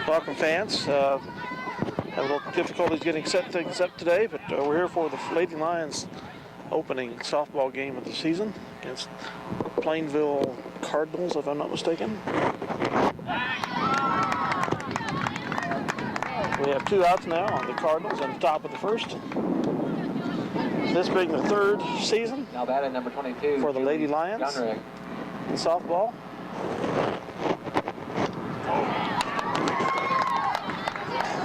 Welcome, fans. Have a little difficulties getting set things up today, but we're here for the Lady Lions opening softball game of the season against Plainville Cardinals, if I'm not mistaken. We have 2 outs now on the Cardinals in the top of the first. This being the 3rd season now batting number 22 for the Lady Lions in softball.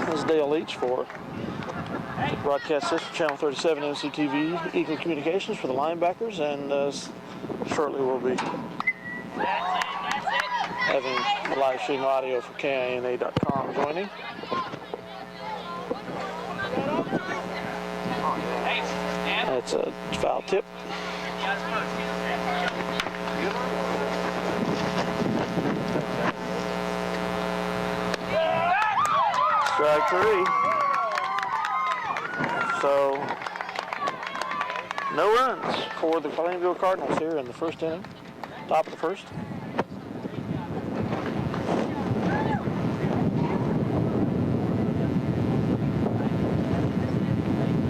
This is Dale Leach for broadcast system channel 37 NCTV Eagle Communications for the linebackers, and shortly we'll be having the live stream audio for KINA.com joining. That's a foul tip. Strike 3. So, no runs for the Plainville Cardinals here in the first inning, top of the first.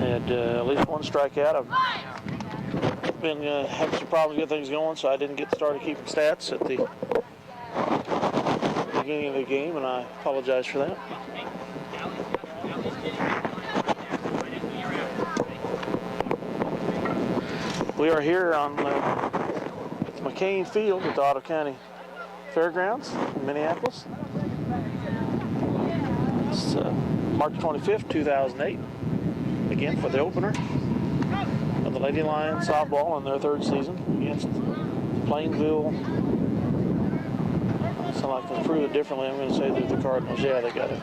Had at least 1 strikeout. I've been having some problems getting things going, so I didn't get started keeping stats at the beginning of the game, and I apologize for that. We are here on McCain Field at the Otto County Fairgrounds in Minneapolis. It's March 25th, 2008. Again for the opener of the Lady Lions softball in their 3rd season against Plainville. So I can prove it differently. I'm going to say they're the Cardinals. Yeah, they got a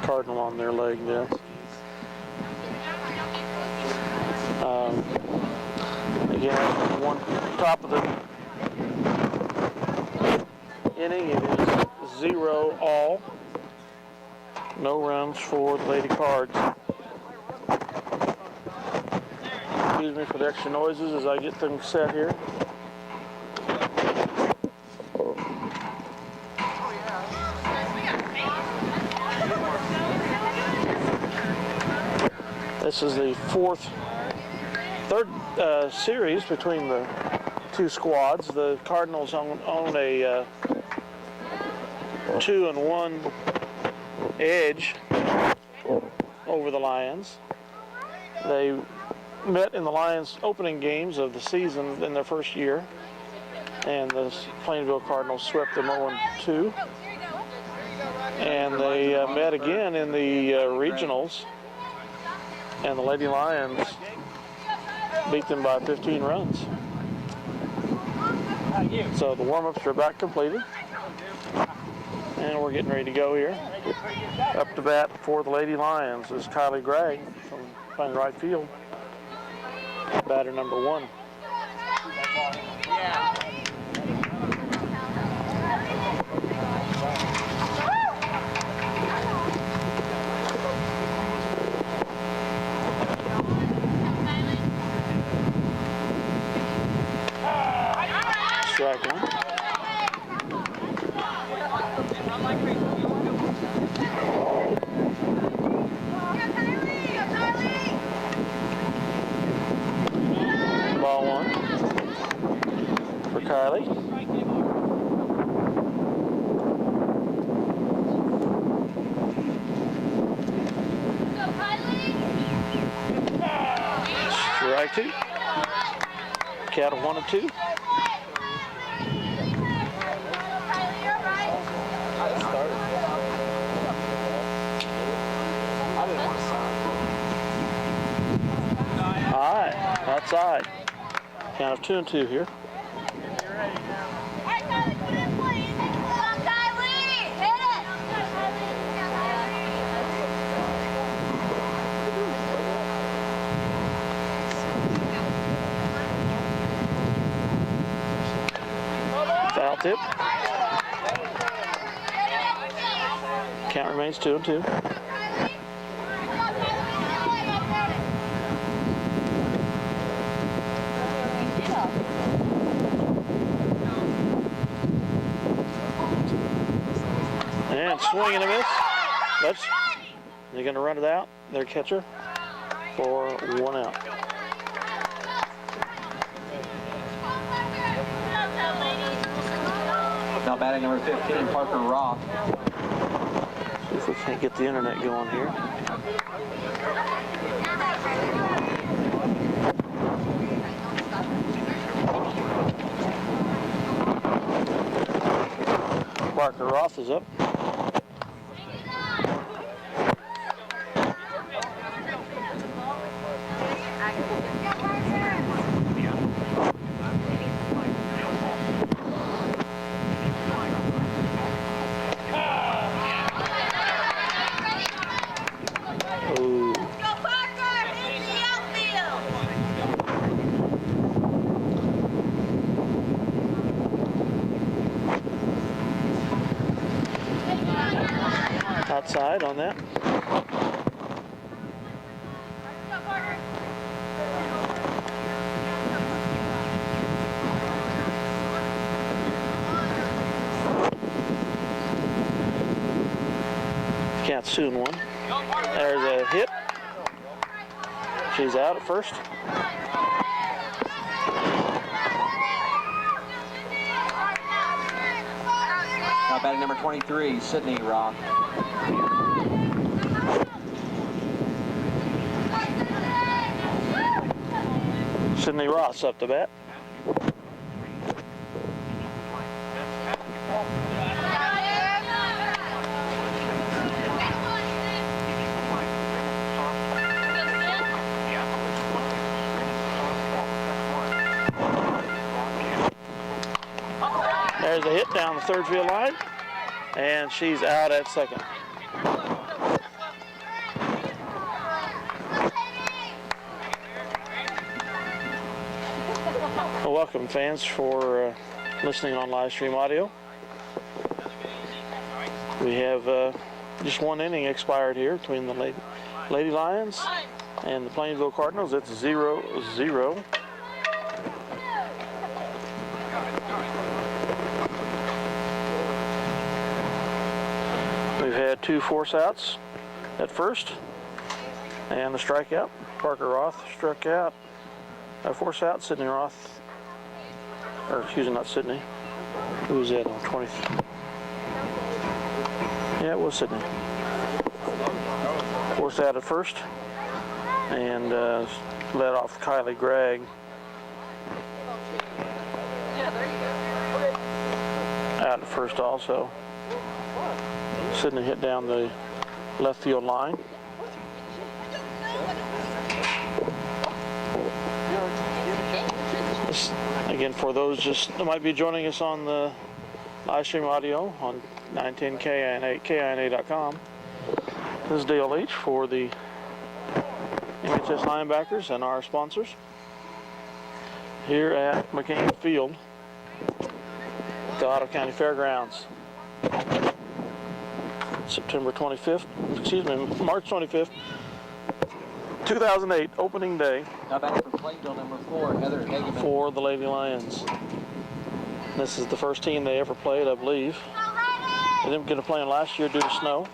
cardinal on their leg there. Again, top of the inning, it is 0-all. No runs for the Lady Cards. Excuse me for the extra noises as I get things set here. This is the third series between the 2 squads. The Cardinals own a 2-1 edge over the Lions. They met in the Lions opening games of the season in their first year, and the Plainville Cardinals swept them 0-2. And they met again in the regionals, and the Lady Lions beat them by 15 runs. So the warm-ups are about completed, and we're getting ready to go here. Up to bat for the Lady Lions is Kylie Gregg from playing right field. Batter number 1. Strike 1. Ball 1 for Kylie. Strike 2. Count of 1-2. All right, outside. Count of 2-2 here. Foul tip. Count remains 2-2. And swing and a miss. That's, they're going to run it out, their catcher, for 1 out. Now batting number 15, Parker Roth. See if we can't get the internet going here. Parker Roth is up. Outside on that. Can't soon one. There's a hit. She's out at first. Now batting number 23, Sydney Roth. Sydney Roth's up to bat. There's a hit down the third field line, and she's out at second. Welcome, fans, for listening on live stream audio. We have just one inning expired here between the Lady Lions and the Plainville Cardinals. It's 0-0. We've had 2 force outs at first and a strikeout. Parker Roth struck out. A force out, Sydney Roth, or excuse me, not Sydney. Who was that on 20th? Yeah, it was Sydney. Force out at first and led off Kylie Gregg. Out at first also. Sydney hit down the left field line. Again, for those just that might be joining us on the live stream audio on 910 KINA.com, this is Dale H. for the MHS linebackers and our sponsors here at McCain Field, the Ottawa County Fairgrounds. March 25th, 2008, opening day. Now back for Plainville, number 4, Heather Hageman. For the Lady Lions. This is the first team they ever played, I believe. They didn't get to play last year due to snow.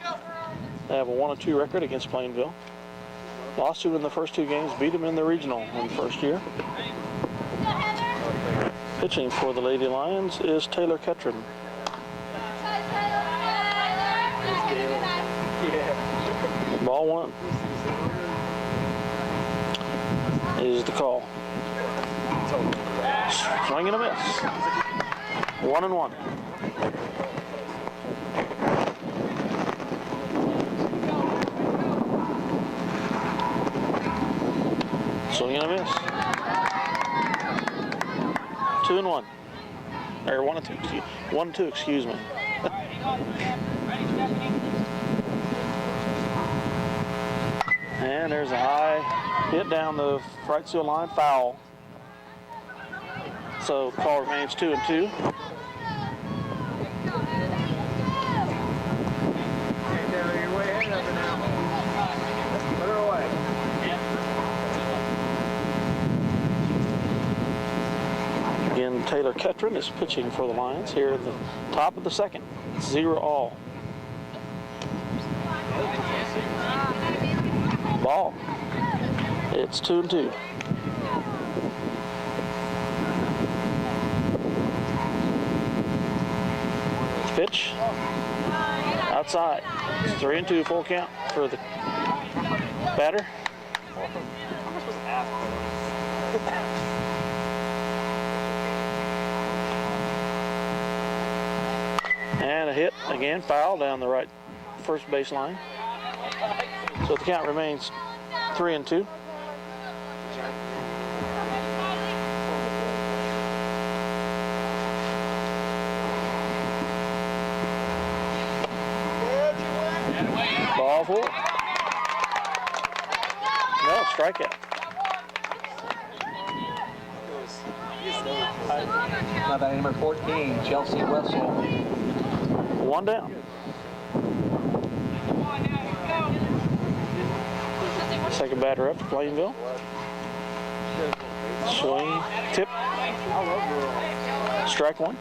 They have a 1-2 record against Plainville. Lost to in the first 2 games, beat them in the regional in the first year. Pitching for the Lady Lions is Taylor Ketron. Ball 1 is the call. Swing and a miss. 1-1. Swing and a miss. 2-1. Or 1-2. 1-2. Excuse me. And there's a high hit down the right field line, foul. So the call remains 2-2. Again, Taylor Ketron is pitching for the Lions here at the top of the second. 0-all. Ball. It's 2-2. Pitch. Outside. It's 3-2, full count for the batter. And a hit again, foul down the right first baseline. So the count remains 3-2. Ball 4. No, strikeout. Now batting number 14, Chelsea Wessel. 1 down. Second batter up for Plainville. Swing, tip. Strike 1.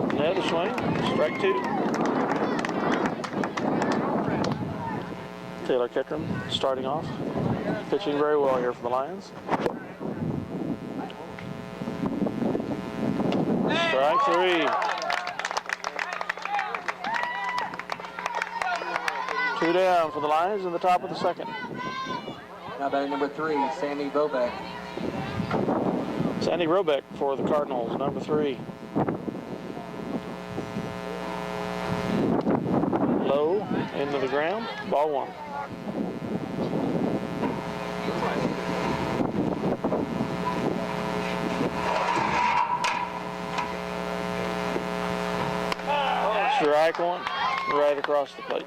Another swing, strike 2. Taylor Kettram starting off, pitching very well here for the Lions. Strike 3. 2 down for the Lions in the top of the second. Now batting number 3, Sammy Bobek. Sandy Robeck for the Cardinals, number 3. Low into the ground, ball 1. Strike 1, right across the plate.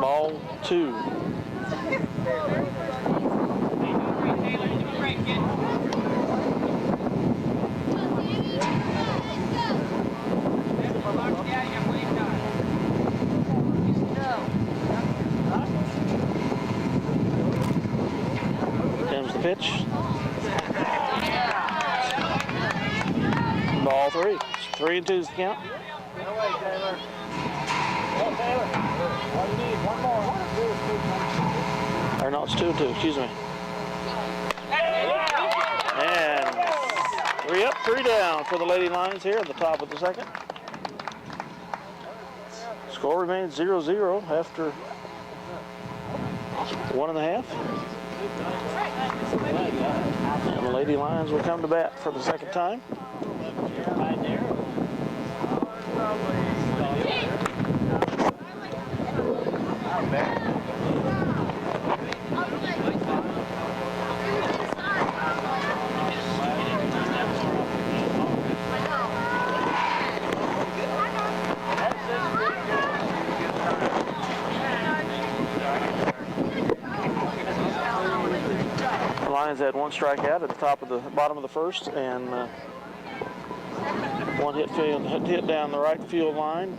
Ball 2. Comes the pitch. Ball 3. It's 3-2 is the count. Or no, it's 2-2, excuse me. And 3 up, 3 down for the Lady Lions here at the top of the second. Score remains 0-0 after 1.5. And the Lady Lions will come to bat for the second time. The Lions had 1 strikeout at the bottom of the first, and 1 hit down the right field line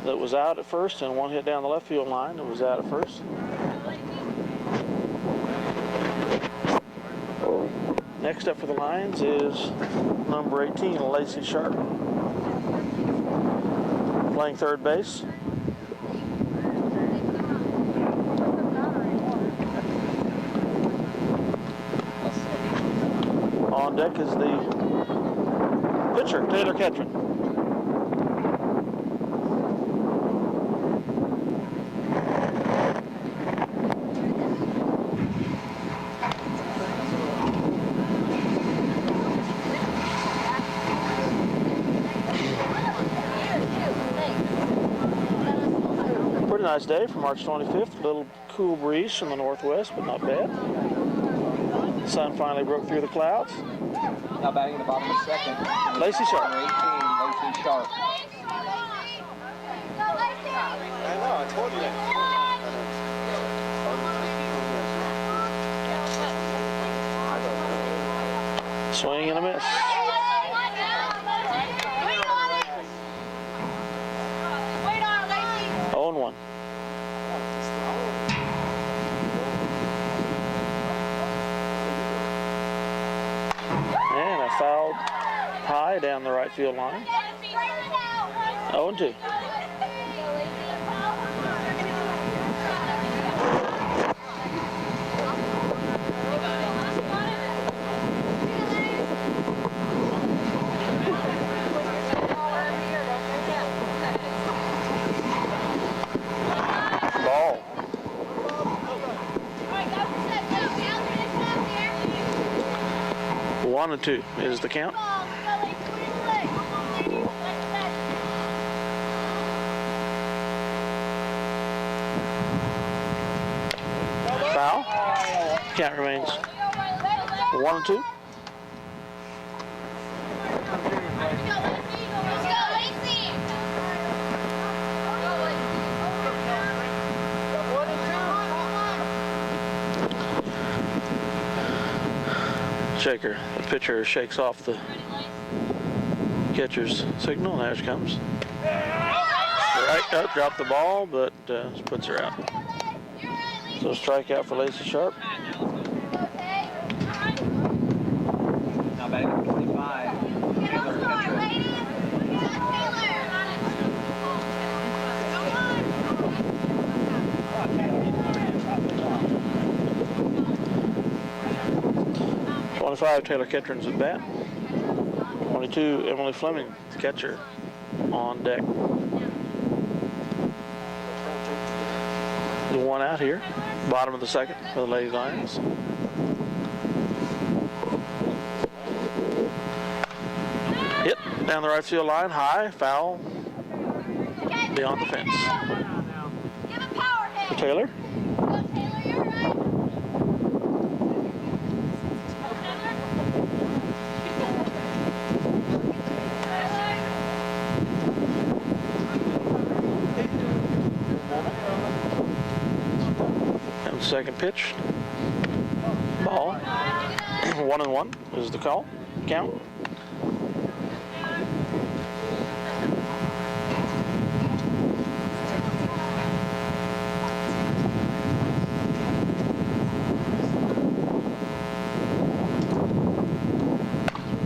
that was out at first, and 1 hit down the left field line that was out at first. Next up for the Lions is number 18, Lacey Sharp, playing third base. On deck is the pitcher, Taylor Kettram. Pretty nice day for March 25th. A little cool breeze from the northwest, but not bad. The sun finally broke through the clouds. Now batting at the bottom of the second, Lacey Sharp. Number 18, Lacey Sharp. I know, I told you that. Swing and a miss. 0-1. And a foul high down the right field line. 0-2. Ball. 1-2 is the count. Foul. Count remains 1-2. Shaker. The pitcher shakes off the catcher's signal. There she comes. Right up, dropped the ball, but puts her out. So strikeout for Lacey Sharp. Now batting number 25, Taylor Ketchum. 25, Taylor Ketron's at bat. 22, Emily Fleming, the catcher, on deck. The one out here, bottom of the second for the Lady Lions. Hit down the right field line, high, foul, beyond the fence. For Taylor. Second pitch. Ball. 1-1 is the call. Count.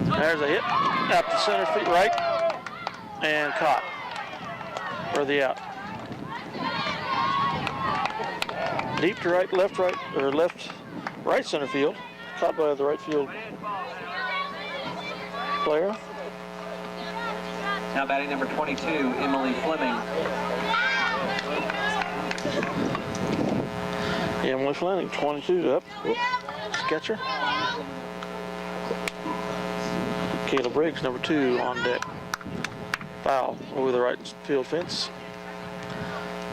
There's a hit out to center field right and caught for the out. Deep to right, or left, right center field. Caught by the right field player. Now batting number 22, Emily Fleming. Emily Fleming, 22 up. Catcher. Kayla Briggs, number 2, on deck. Foul over the right field fence.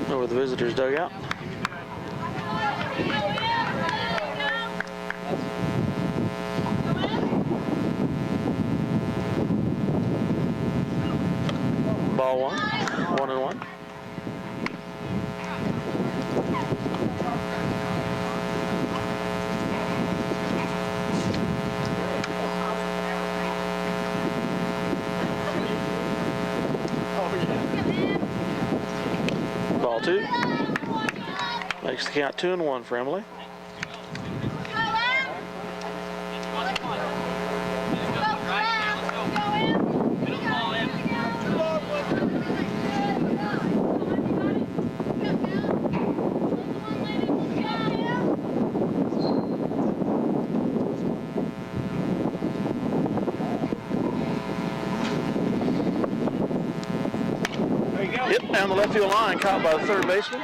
Over the visitors' dugout. Ball 1-1. Ball 2. Makes the count 2-1 for Emily. Hit down the left field line, caught by the third baseman.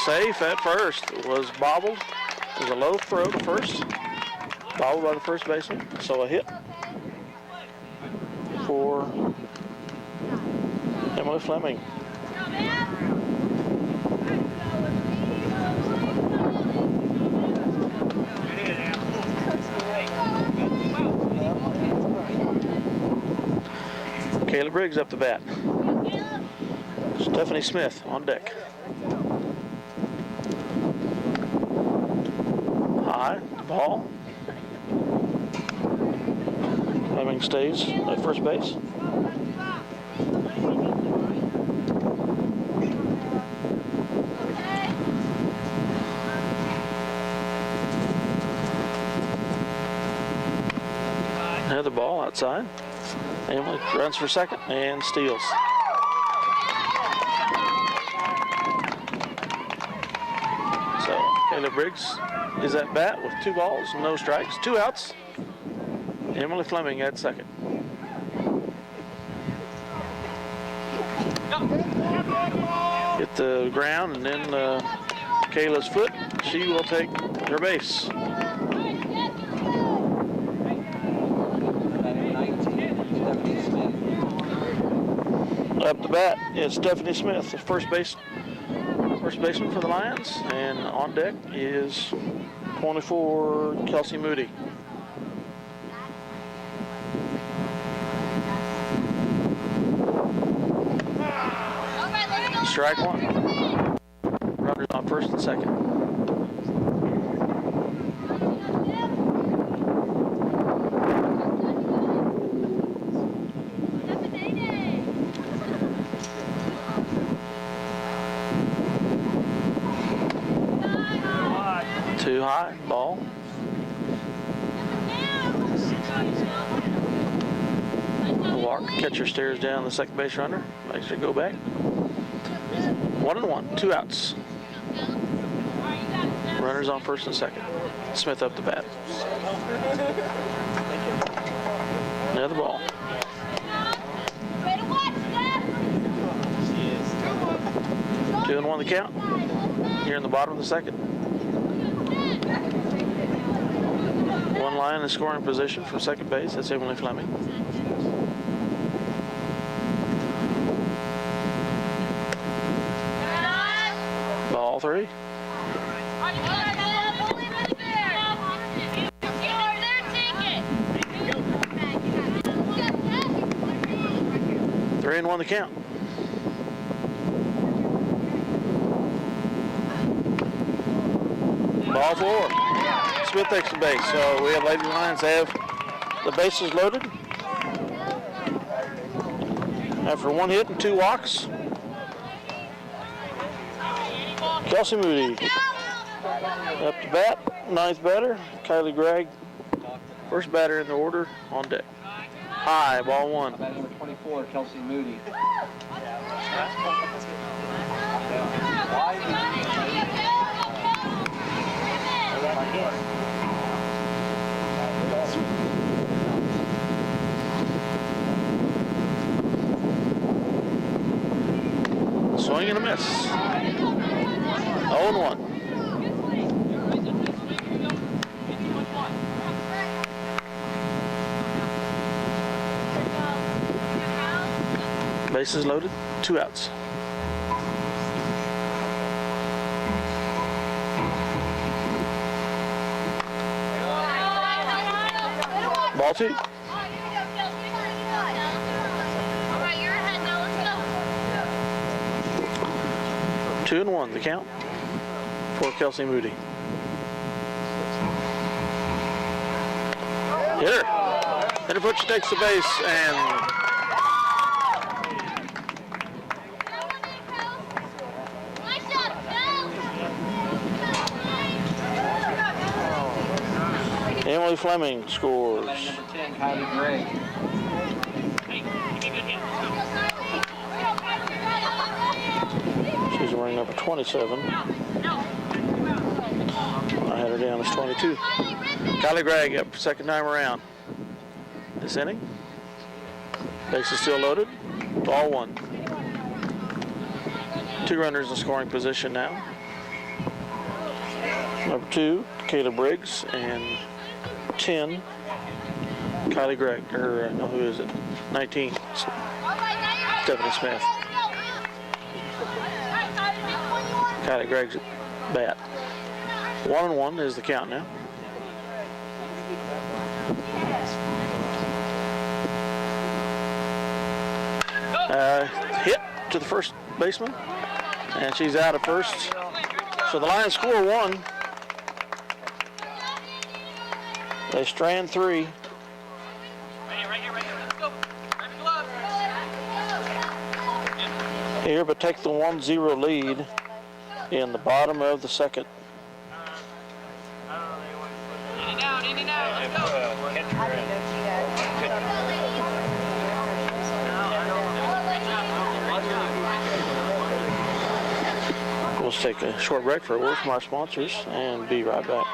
Safe at first. It was bobbled. It was a low throw to first. Bobbled by the first baseman. So a hit for Emily Fleming. Kayla Briggs up the bat. Stephanie Smith on deck. High, ball. Fleming stays at first base. Another ball outside. Emily runs for second and steals. So Kayla Briggs is at bat with 2 balls, no strikes, 2 outs. Emily Fleming at second. Hit the ground and then Kayla's foot. She will take her base. Up the bat is Stephanie Smith, the first baseman for the Lions, and on deck is 24 Kelsey Moody. Strike 1. Runners on first and second. Too high, ball. Walk, catcher stares down the second base runner, makes her go back. 1-1, 2 outs. Runners on first and second. Smith up the bat. Another ball. 2-1 the count. Here in the bottom of the second. One line in scoring position from second base. That's Emily Fleming. Ball 3. Three and 1 the count. Ball 4. Smith takes the base. So we have Lady Lions have the bases loaded. After 1 hit and 2 walks. Kelsey Moody up to bat, 9th batter. Kylie Gregg, first batter in the order, on deck. High, ball 1. Batting number 24, Kelsey Moody. Swing and a miss. 0-1. Bases loaded, 2 outs. Ball 2. 2-1 the count for Kelsey Moody. Hitter. Hitter Butch takes the base and Emily Fleming scores. Batting number 10, Kylie Gregg. She's wearing number 27. I had her down as 22. Kylie Gregg up second time around. This inning. Base is still loaded. Ball 1. 2 runners in scoring position now. Number 2, Kayla Briggs, and 10, Kylie Gregg, or no, who is it? 19, Stephanie Smith. Kylie Gregg's bat. 1-1 is the count now. Hit to the first baseman, and she's out at first. So the Lions score 1. They strand 3. Right here. Let's go. Grab your glove. Here, but take the 1-0 lead in the bottom of the second. In and out. Let's go. We'll take a short break for a word from our sponsors and be right back.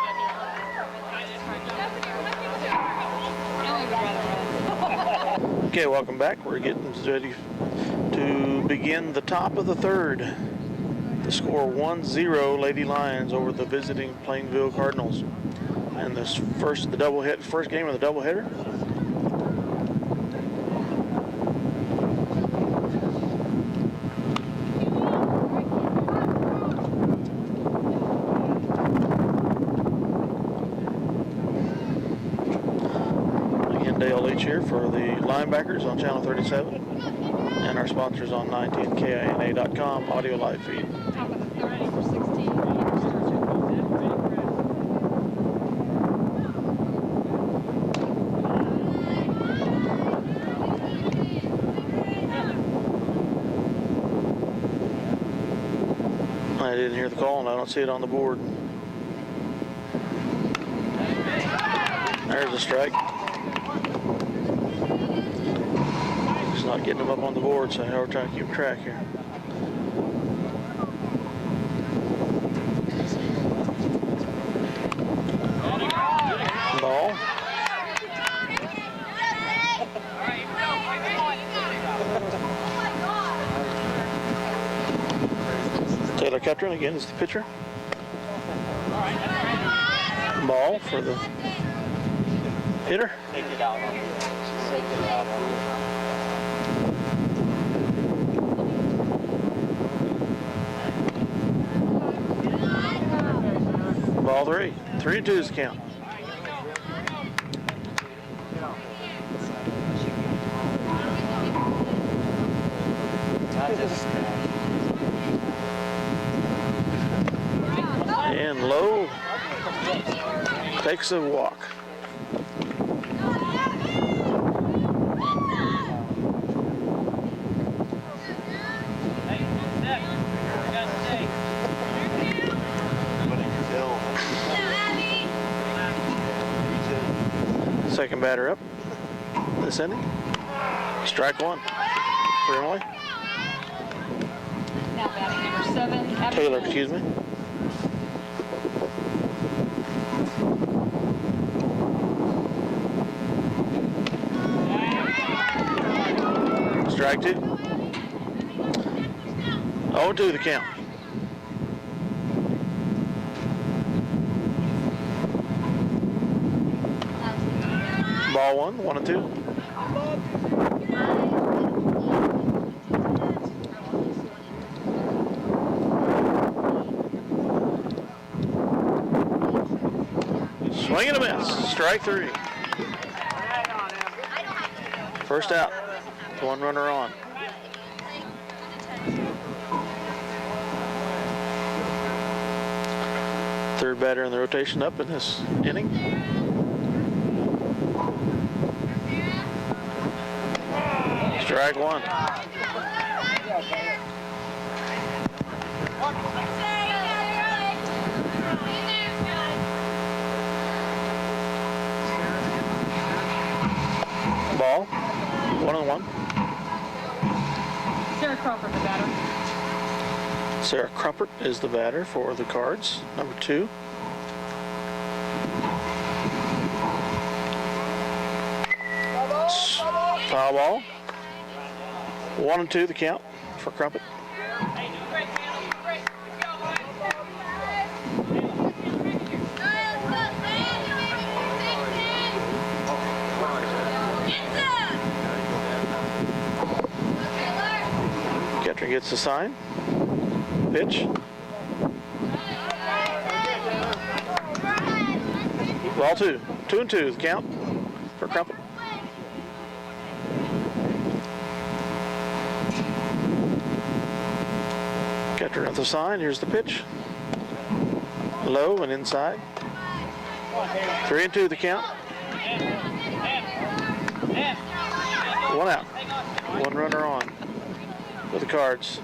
Okay, welcome back. We're getting ready to begin the top of the third. The score 1-0 Lady Lions over the visiting Plainville Cardinals. And this first game of the doubleheader. Dale Leach here for the linebackers on Channel 37 and our sponsors on 910KINA.com audio live feed. I didn't hear the call and I don't see it on the board. There's a strike. Not getting them up on the board, so we're trying to keep track here. Ball. Taylor Ketron again is the pitcher. Ball for the hitter. Take it out. Ball 3. 3-2 is the count. And Lowe takes a walk. Second batter up this inning. Strike 1 for Emily. Now batting number 7. Taylor, excuse me. Strike 2. 0-2 the count. Ball 1, 1-2. Swing and a miss. Strike 3. First out. 1 runner on. Third batter in the rotation up in this inning. Strike 1. Ball. 1-1. Sarah Crawford, the batter. Sarah Crumpert is the batter for the Cards, number 2. Foul ball. 1-2 the count for Crumpet. Catcher gets the sign. Pitch. Ball 2. 2-2 the count for Crumpet. Catcher at the sign. Here's the pitch. Low and inside. 3-2 the count. One out. One runner on with the Cards.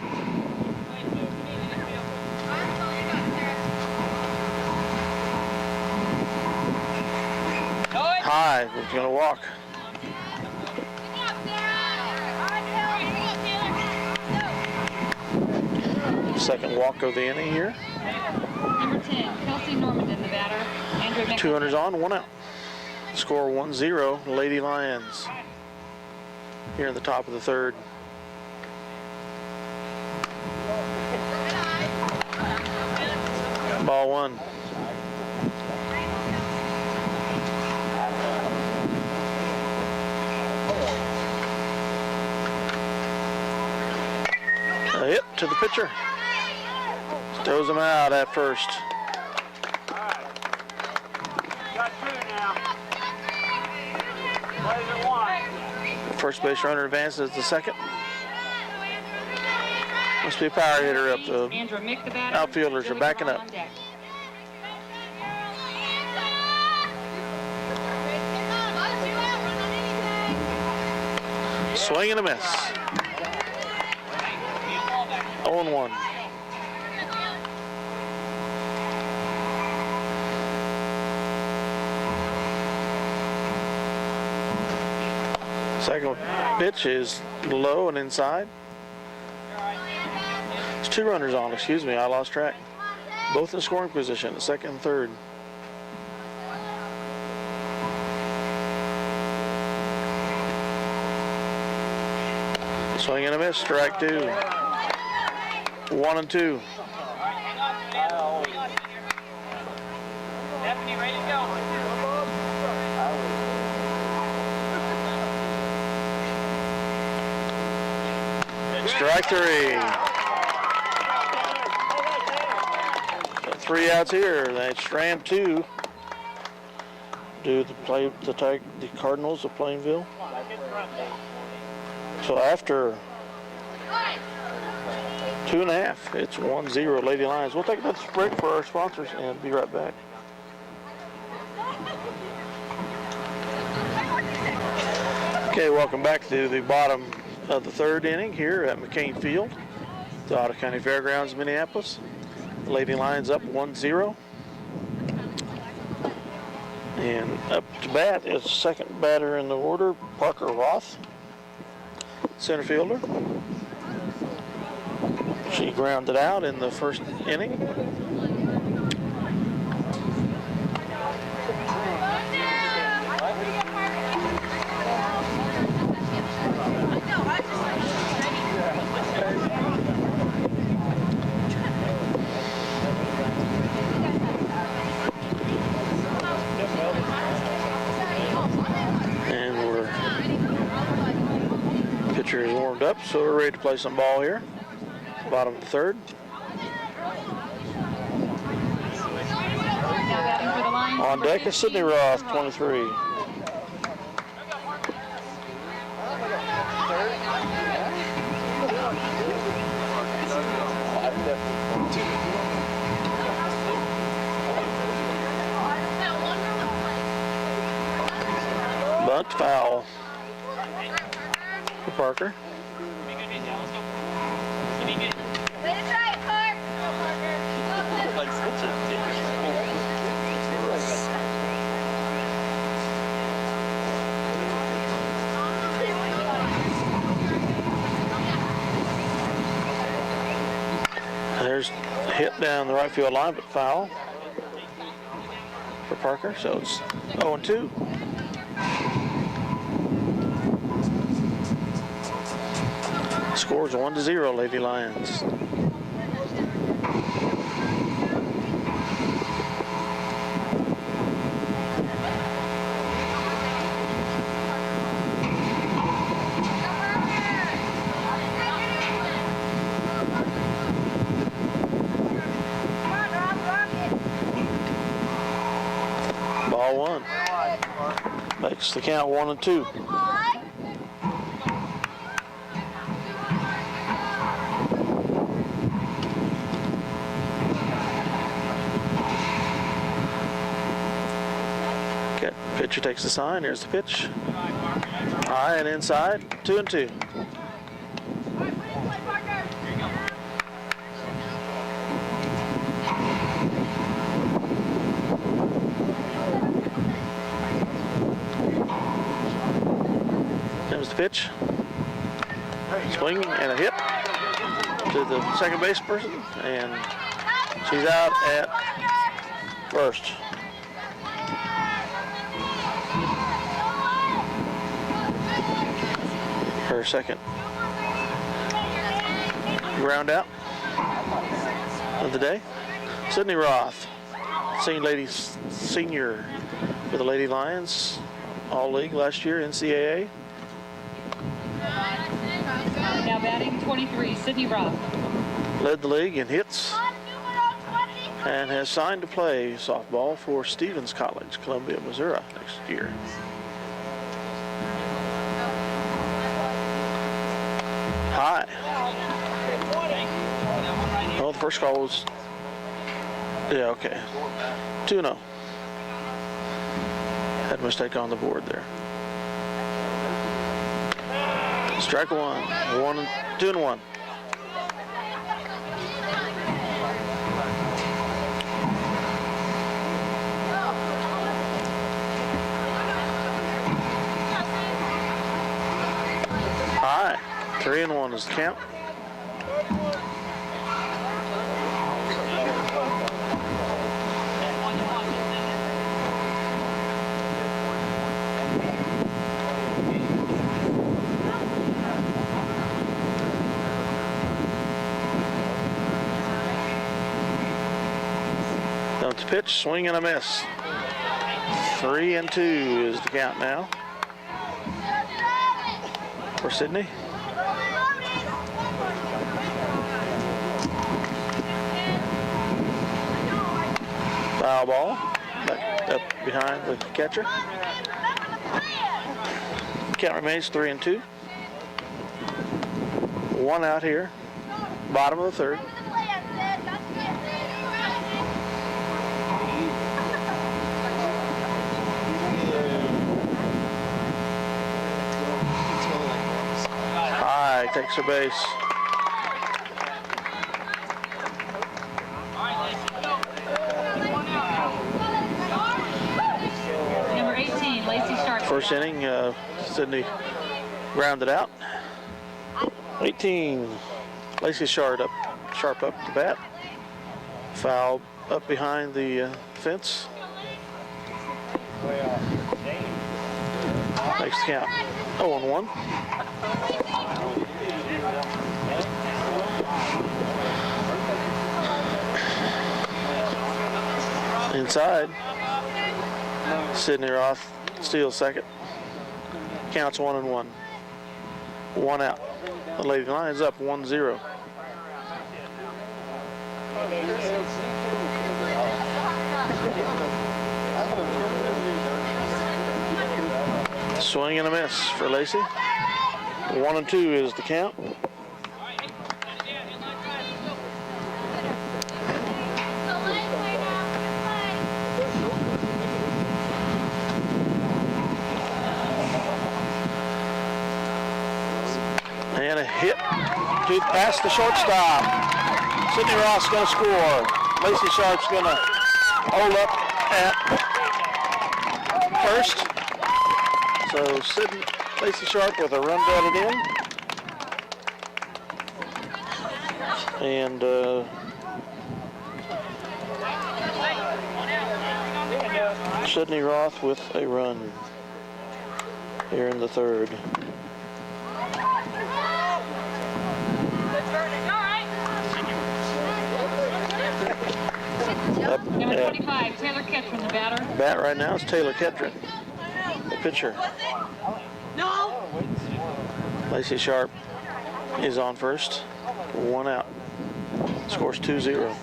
High, we're going to walk. Second walk of the inning here. Number 10, Kelsey Normandin, the batter. Andrew Mick. 2 runners on, 1 out. Score 1-0, Lady Lions. Here in the top of the third. Ball 1. A hit to the pitcher. Throws him out at first. First base runner advances to second. Must be a power hitter up. The Andrew Mick, the batter. outfielders are Billy backing Brown up. on deck. Swing and a miss. 0-1. Second pitch is low and inside. There's 2 runners on, excuse me, I lost track. Both in scoring position at second and third. Swing and a miss, strike 2. 1-2. Stephanie, ready to go. Strike 3. So 3 outs here. They strand 2. Do the Cardinals of Plainville. So after 2.5, it's 1-0 Lady Lions. We'll take another break for our sponsors and be right back. Okay, welcome back to the bottom of the third inning here at McCain Field, the Ottawa County Fairgrounds, Minneapolis. The Lady Lions up 1-0. And up to bat is the second batter in the order, Parker Roth, center fielder. She grounded out in the first inning. Pitcher is warmed up, so we're ready to play some ball here. Bottom of the third. Now batting for the Lions. On number deck is 15, Sydney Roth, 23. Bunt foul for Parker. There's a hit down the right field line, but foul for Parker, so it's 0-2. Scores 1-0, Lady Lions. Ball 1. Makes the count 1-2. Pitcher takes the sign. Here's the pitch. High and inside. 2-2. There's the pitch. Swing and a hit to the second base person, and she's out at first. Her second ground out of the day. Sydney Roth, senior for the Lady Lions, All League last year, NCAA. Now batting 23, Sydney Roth. Led the league in hits and has signed to play softball for Stevens College, Columbia, Missouri next year. High. Oh, the first call was, yeah, okay. 2-0. Had a mistake on the board there. Strike one. 2-1. High. 3-1 is the count. That's the pitch, swing and a miss. 3-2 is the count now for Sydney. Foul ball, back up behind the catcher. Count remains 3-2. One out here, bottom of the third. High takes her base. Number 18, Lacey Sharp. First inning, Sydney grounded out. 18, Lacey Sharp up to bat. Foul up behind the fence. Makes the count 0-1. Inside, Sydney Roth steals second. Counts 1-1. One out. The Lady Lions up 1-0. Swing and a miss for Lacey. 1-2 is the count. And a hit past the shortstop. Sydney Roth's going to score. Lacey Sharp's going to hold up at first. So Lacey Sharp with a run batted in. And Sydney Roth with a run here in the third. Number 25, Taylor Ketron, the batter. Bat right now is Taylor Ketron, the pitcher. No! Lacey Sharp is on first. One out. Scores 2-0.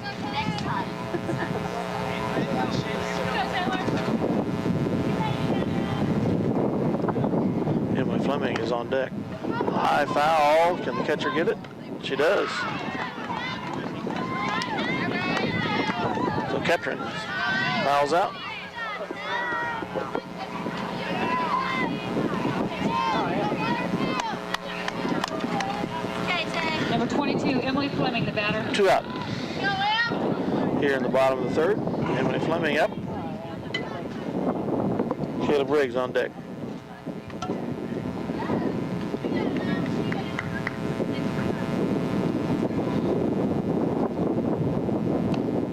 Emily Fleming is on deck. High foul. Can the catcher get it? She does. So Ketron fouls out. Number 22, Emily Fleming, the batter. 2 out. Here in the bottom of the third, Emily Fleming up. Kayla Briggs on deck.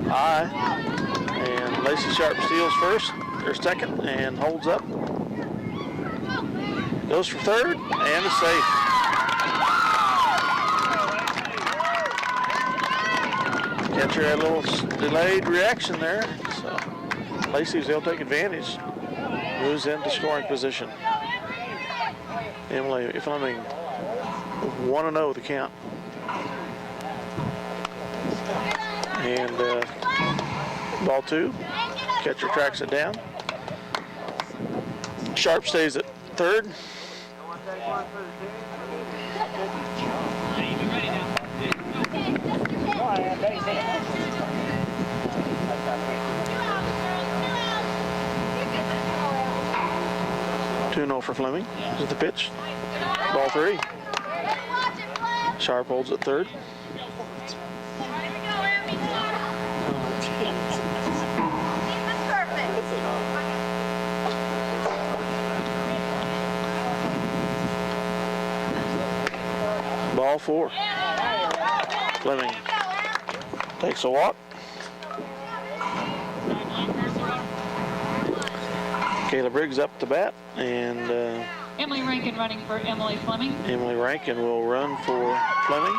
High. And Lacey Sharp steals first, or second, and holds up. Goes for third, and is safe. Catcher had a little delayed reaction there, so Lacey was able to take advantage. Moves into scoring position. Emily Fleming 1-0 the count. And ball 2. Catcher tracks it down. Sharp stays at third. Two 2-0 for Fleming. This is the pitch. Ball 3. Sharp holds at third. Ball 4. Fleming takes a walk. Kayla Briggs up to bat, and Emily Rankin running for Emily Fleming. Emily Rankin will run for Fleming.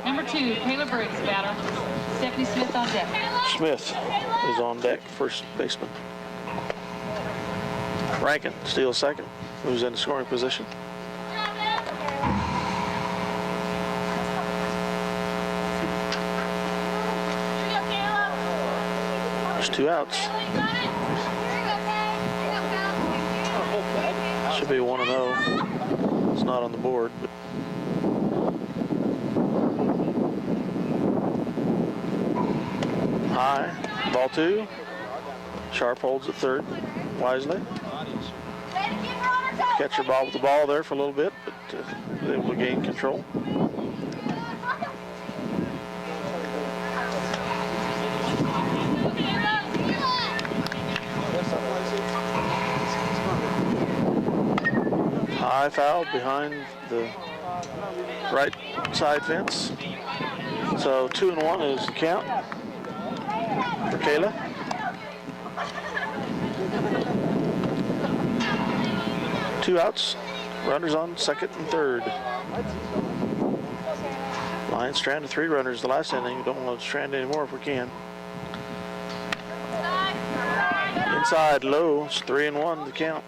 Number 2, Kayla Briggs, batter. Stephanie Smith on deck. Smith is on deck, first baseman. Rankin steals second, moves into scoring position. There's 2 outs. Should be 1-0. It's not on the board, but high. Ball 2. Sharp holds at third wisely. Catcher ball with the ball there for a little bit, but was able to gain control. High foul behind the right side fence. So 2-1 is the count for Kayla. Two outs, runners on second and third. Lions stranded 3 runners the last inning. We don't want to strand any more if we can. Inside low, it's 3-1 the count.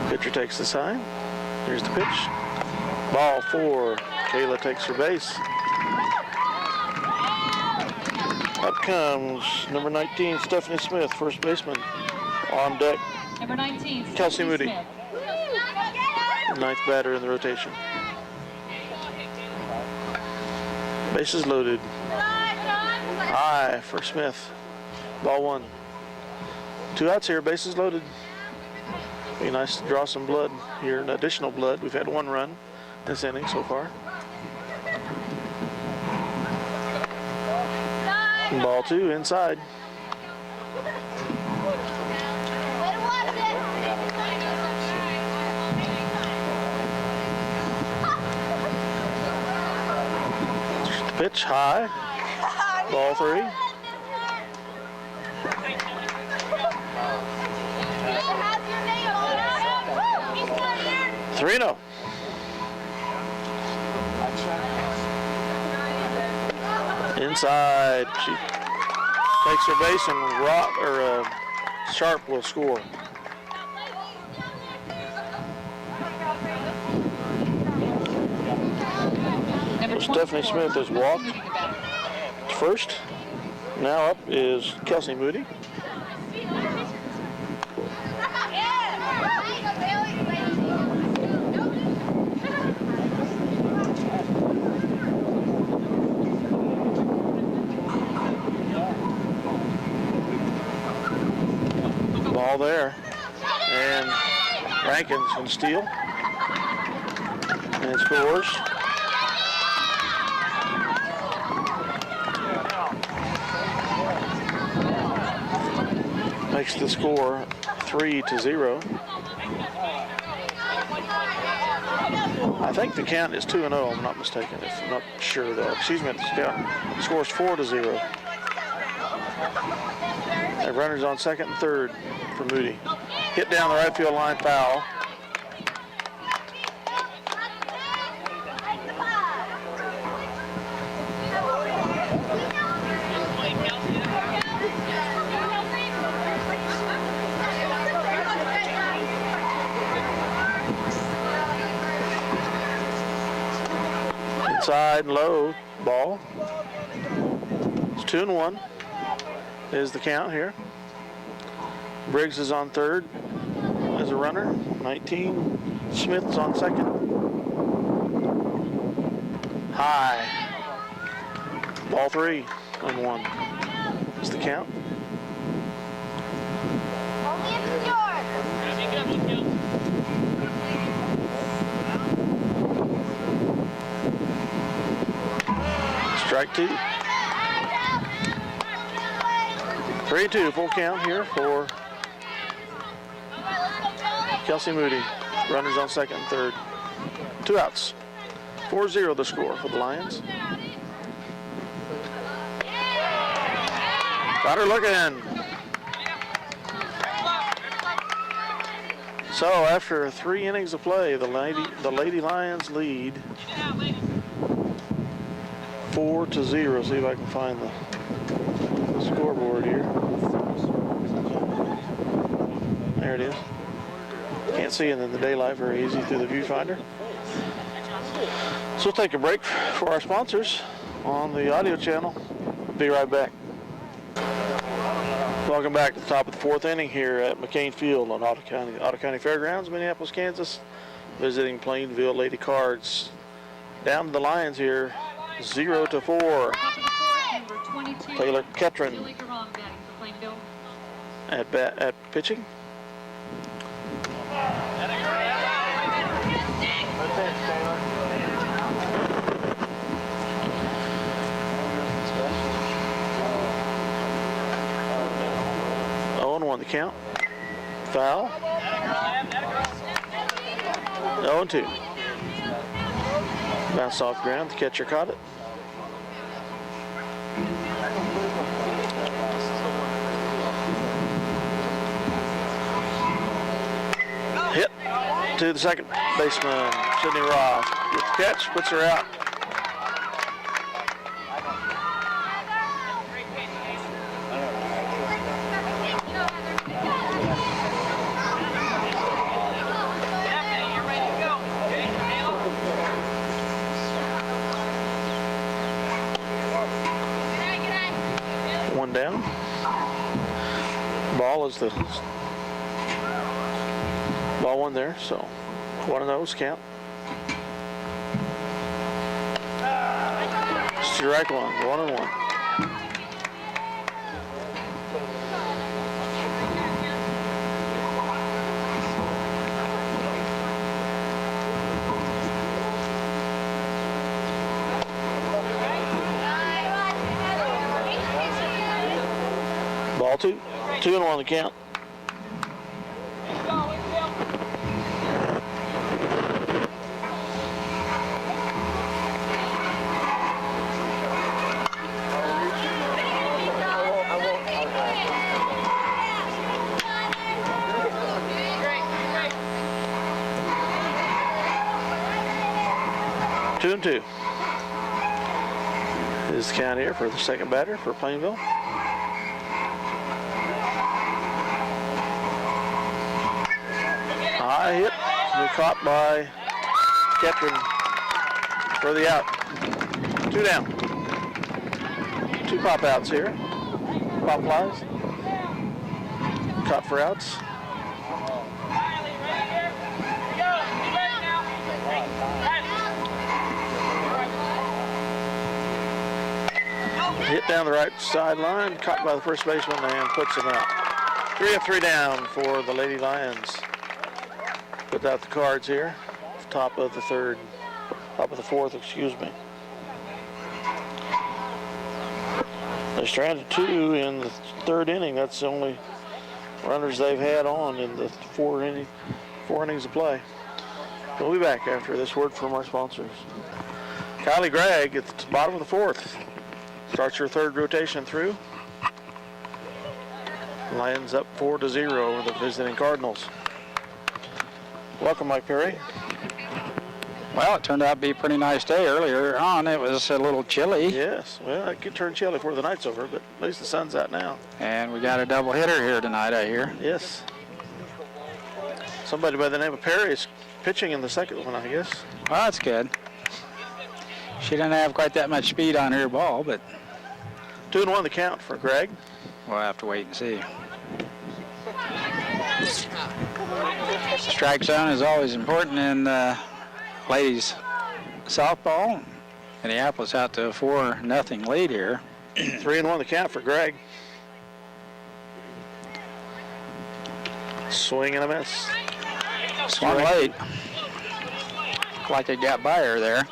Pitcher takes the sign. Here's the pitch. Ball 4. Kayla takes her base. Up comes number 19, Stephanie Smith, first baseman, on deck. Number 19, Kelsey Stephanie Moody, Smith. 9th batter in the rotation. Bases loaded. High for Smith. Ball 1. 2 outs here, bases loaded. Be nice to draw some blood here, additional blood. We've had 1 run this inning so far. And ball 2 inside. Pitch high. Ball 3. Three 3-0. Inside. She takes her base and Sharp will score. So Stephanie Smith has walked first. Now up is Kelsey Moody. foul there. And Rankin's going to steal. And scores. Makes the score 3-0. I think the count is 2-0, I'm not mistaken. If I'm not sure though. Excuse me, the count scores 4-0. They have runners on second and third for Moody. Hit down the right field line, foul. Inside and low, ball. It's 2-1 is the count here. Briggs is on third as a runner. 19. Smith's on second. High. Ball 3-1 is the count. Strike 2. 3-2, full count here for Kelsey Moody. Runners on second and third. 2 outs. 4-0 the score for the Lions. Got her looking. So after 3 innings of play, the Lady Lions lead 4-0. See if I can find the scoreboard here. There it is. Can't see it in the daylight very easy through the viewfinder. So we'll take a break for our sponsors on the audio channel. Be right back. Welcome back to the top of the 4th inning here at McCain Field on Otter County Fairgrounds, Minneapolis, Kansas. Visiting Plainville Lady Cards. Down to the Lions here, 0-4. Taylor Ketron at pitching. On the count. Foul. 0-2. Bounced off the ground. The catcher caught it. Hit to the second baseman, Sydney Roth. With the catch, puts her out. One down. Ball is the ball one there, so 1-0 count. Strike 1, 1-1. Ball 2, 2-1 the count. Two and 2 is the count here for the second batter for Plainville. High hit, caught by Ketron for the out. 2 down. 2 pop outs here. Pop flies. Caught for outs. Hit down the right sideline, caught by the first baseman and puts him out. 3 up, 3 down for the Lady Lions. Put out the cards here. Top of the fourth, excuse me. They stranded 2 in the 3rd inning. That's the only runners they've had on in the 4 innings of play. We'll be back after this word from our sponsors. Kylie Gregg at the bottom of the 4th. Starts your 3rd rotation through. Lions up 4-0 over the visiting Cardinals. Welcome, Mike Perry. Well, it turned out to be a pretty nice day. Earlier on, it was a little chilly. Yes, well, it could turn chilly before the night's over, but at least the sun's out now. And we got a double hitter here tonight, I hear. Yes. Somebody by the name of Perry is pitching in the second one, I guess. Well, that's good. She didn't have quite that much speed on her ball, but 2-1 the count for Greg. we'll have to wait and see. Strike zone is always important in ladies softball. Minneapolis out to a 4-0 lead here. 3-1 the count for Greg. Swing and a miss. Swung late. Looked like it got by her there.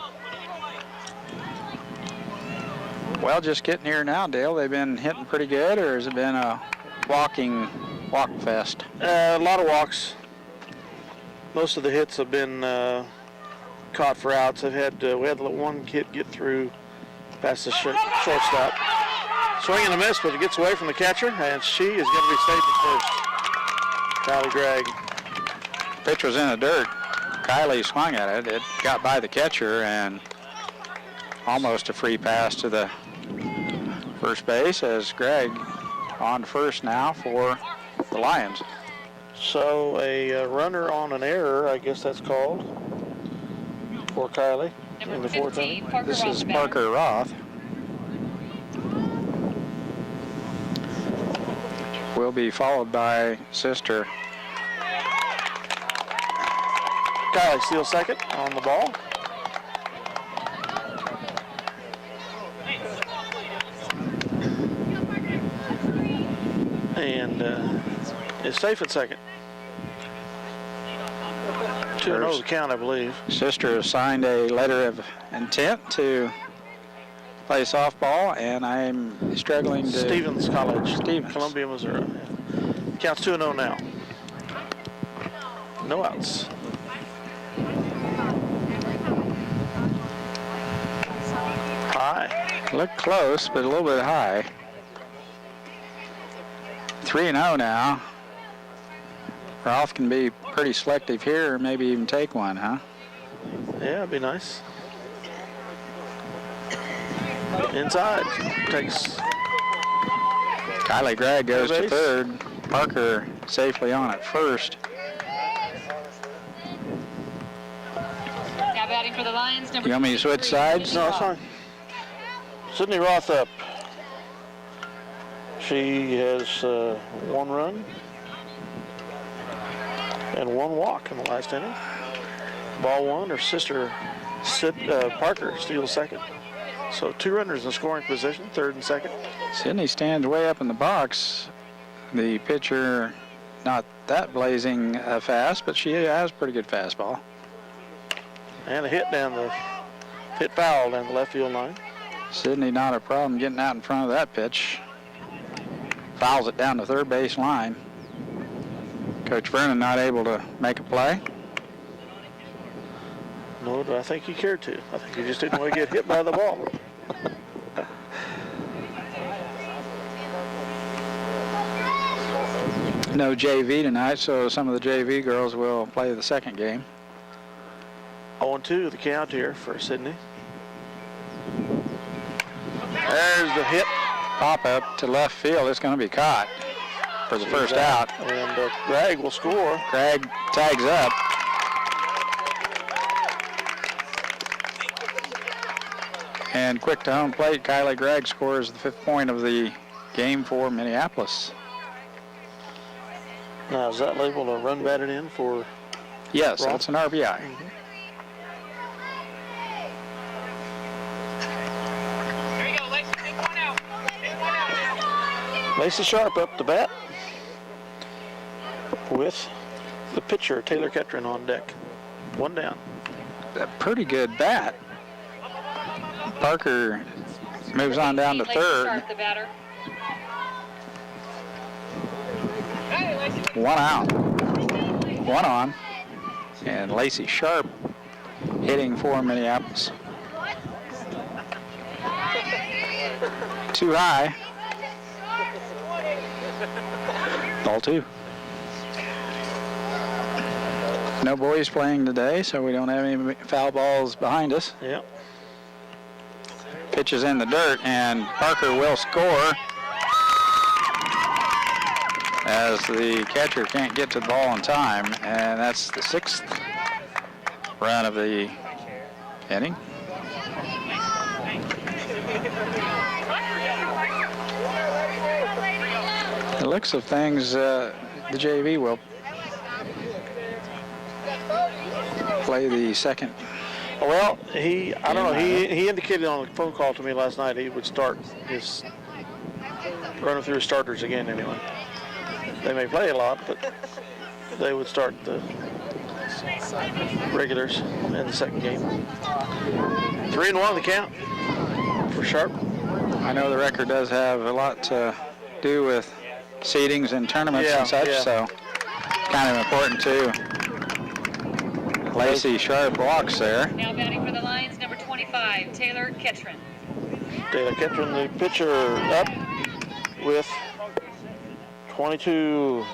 Well, just getting here now, Dale. They've been hitting pretty good, or has it been a walk fest? A lot of walks. Most of the hits have been caught for outs. We had one kid get through past the shortstop. Swing and a miss, but it gets away from the catcher, and she is going to be safe at first. Kylie Gregg. Pitch was in the dirt. Kylie swung at it. It got by the catcher and almost a free pass to the first base as Gregg on first now for the Lions. So a runner on an error, I guess that's called, for Kylie in the 4th inning. This is Parker Roth. Will be followed by sister. Kylie steals second on the ball. And is safe at second. 2-0 the count, I believe. Sister has signed a letter of intent to play softball, and I'm struggling to... Stevens College, Stevens. Columbia, Missouri. Counts 2-0 now. No outs. High. Looked close, but a little bit high. 3-0 now. Ralph can be pretty selective here, or maybe even take one, huh? Yeah, it'd be nice. Inside. Takes. Kylie Gregg goes to base. 3rd. Parker safely on at 1st. Now batting for the Lions, number You want me to switch 23, sides? No, it's fine. Sydney Roth up. She has 1 run and 1 walk in the last inning. Ball 1, her sister Parker steals second. So 2 runners in scoring position, 3rd and 2nd. Sydney stands way up in the box. The pitcher, not that blazing fast, but she has pretty good fastball. And a hit foul down the left field line. Sydney not a problem getting out in front of that pitch. Fouls it down the 3rd base line. Coach Vernon not able to make a play. No, I think he cared to. I think he just didn't want to get hit by the ball. No JV tonight, so some of the JV girls will play the second game. 0-2 the count here for Sydney. There's the hit. Pop up to left field. It's going to be caught for the first out. And Gregg will score. Gregg tags up. And quick to home plate, Kylie Gregg scores the 5th point of the game for Minneapolis. Now, is that labeled a run batted in for? Yes, Roth? that's an RBI. There you go, Lacey. Take 1 out. Take 1 out now. Lacey Sharp up to bat. with the pitcher, Taylor Ketron, on deck. One down. A pretty good bat. Parker moves on down to Lacey third. Sharp, the batter. One out. One on. And Lacey Sharp hitting for Minneapolis. Too high. Ball 2. No boys playing today, so we don't have any foul balls behind us. Yeah. Pitch is in the dirt, and Parker will score as the catcher can't get to the ball in time, and that's the 6th run of the inning. The looks of things, the JV will play the second. Well, I don't know, he indicated on a phone call to me last night he would start his running through his starters again anyway. They may play a lot, but they would start the regulars in the second game. 3-1 the count for Sharp. I know the record does have a lot to do with seedings and tournaments and such, so kind of important too. Lacey Sharp walks there. Now batting for the Lions, number 25, Taylor Ketron. Taylor Ketron, the pitcher, up with 22.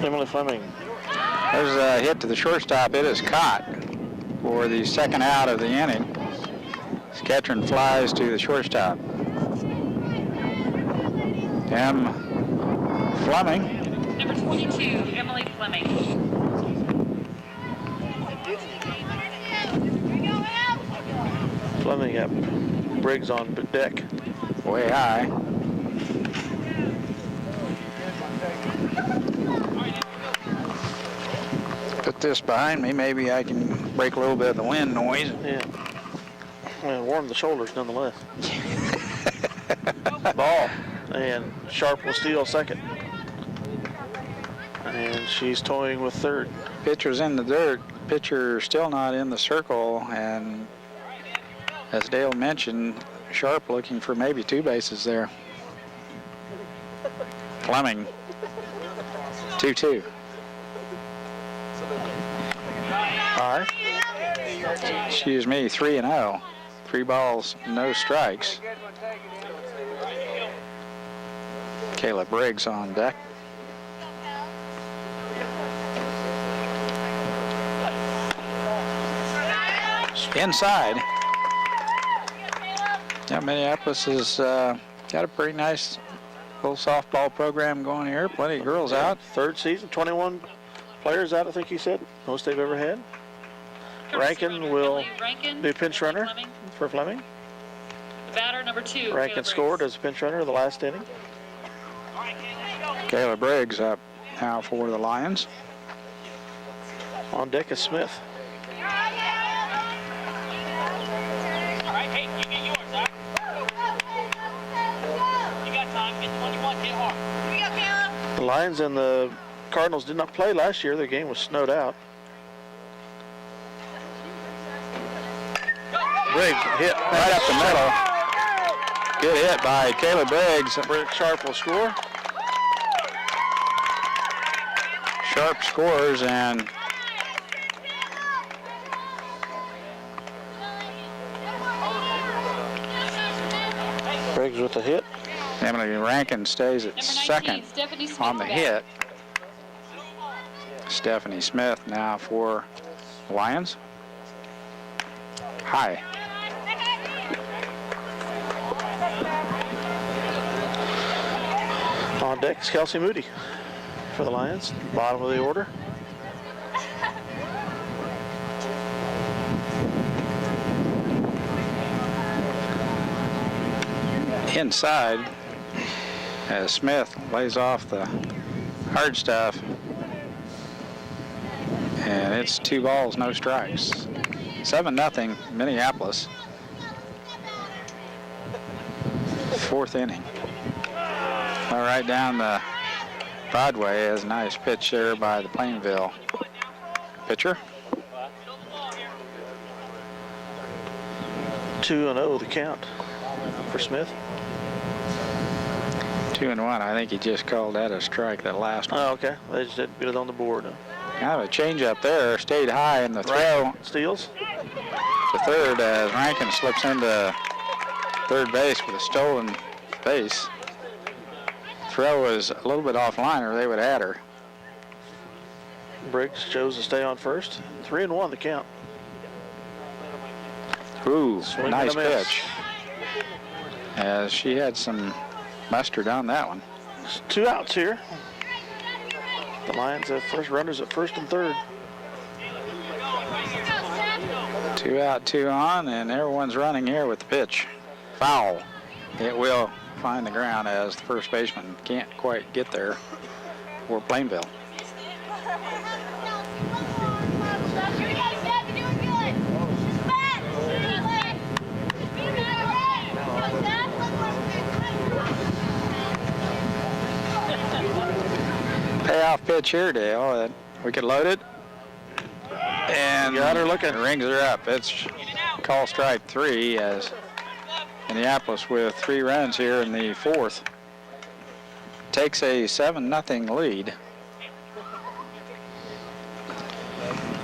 Emily Fleming. There's a hit to the shortstop. It is caught for the second out of the inning. Ketron flies to the shortstop. Fleming. Number 22, Emily Fleming. Fleming got Briggs on deck. Way high. Put this behind me. Maybe I can break a little bit of the wind noise. Yeah. Well, warm the shoulders nonetheless. Ball. And Sharp will steal second. And she's toying with third. Pitcher's in the dirt. Pitcher still not in the circle. And as Dale mentioned, Sharp looking for maybe 2 bases there. Fleming. 2-2. Aye. Excuse me, 3-0. 3 balls, no strikes. Kayla Briggs on deck. Inside. Yeah, Minneapolis has got a pretty nice little softball program going here. Plenty of girls out. Third season, 21 players out, I think he said. Most they've ever had. Rankin will be pinch runner for Fleming. The batter, number 2, Rankin scored as a pinch runner the last inning. Kayla Briggs up now for the Lions. On deck is Smith. All right, hey, you get yours, huh? You got time. Get the one you want. Hit hard. Here you go, Kayla. The Lions and the Cardinals did not play last year. Their game was snowed out. Briggs hit Right up the middle. Good hit by Kayla Briggs. Sharp will score. Sharp scores, and Briggs with the hit. Emily Rankin stays at Number 19, second Stephanie Smith, on the batter. hit. Stephanie Smith now for Lions. High. On deck is Kelsey Moody for the Lions. Bottom of the order. Inside as Smith lays off the hard stuff, and it's 2 balls, no strikes. 7-0 Minneapolis. 4th inning. All right down the Broadway is a nice pitch there by the Plainville pitcher. 2-0 the count for Smith. 2-1. I think he just called that a strike, that last one. Oh, okay. They just didn't get it on the board. Kind of a change up there. Stayed high in the throw Steals. to third as Rankin slips into third base with a stolen base. Throw was a little bit offline or they would add her. Briggs chose to stay on first. 3-1 the count. Ooh, Swing nice and a miss. pitch. As she had some mustard on that one. There's 2 outs here. The Lions have first runners at first and third. 2 out, 2 on, and everyone's running here with the pitch. Foul. It will find the ground as the first baseman can't quite get there for Plainville. Payoff pitch here, Dale. We could load it. And Got her looking. Rings her up. It's call strike 3 as Minneapolis with 3 runs here in the 4th takes a 7-0 lead.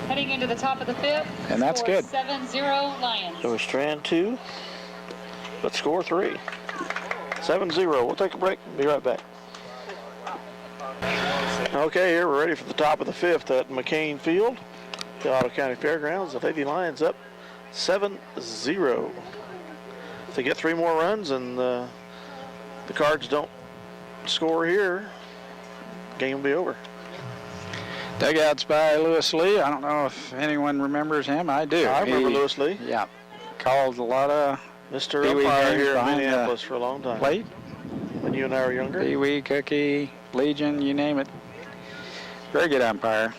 Heading into the top of the 5th. And that's score good. 7-0 Lions. So we're strand 2, but score 3. 7-0. We'll take a break. Be right back. Okay, here we're ready for the top of the 5th at McCain Field, the Otto County Fairgrounds. The Lady Lions up 7-0. If they get 3 more runs and the Cards don't score here, game will be over. Dugouts by Lewis Lee. I don't know if anyone remembers him. I do. I remember Lewis Lee. Yeah. Called a lot of Mr. Pee-wee Umpire games here in behind the Minneapolis for a long time. plate. When you and I were younger. Pee-wee, Cookie, Legion, you name it. Very good umpire.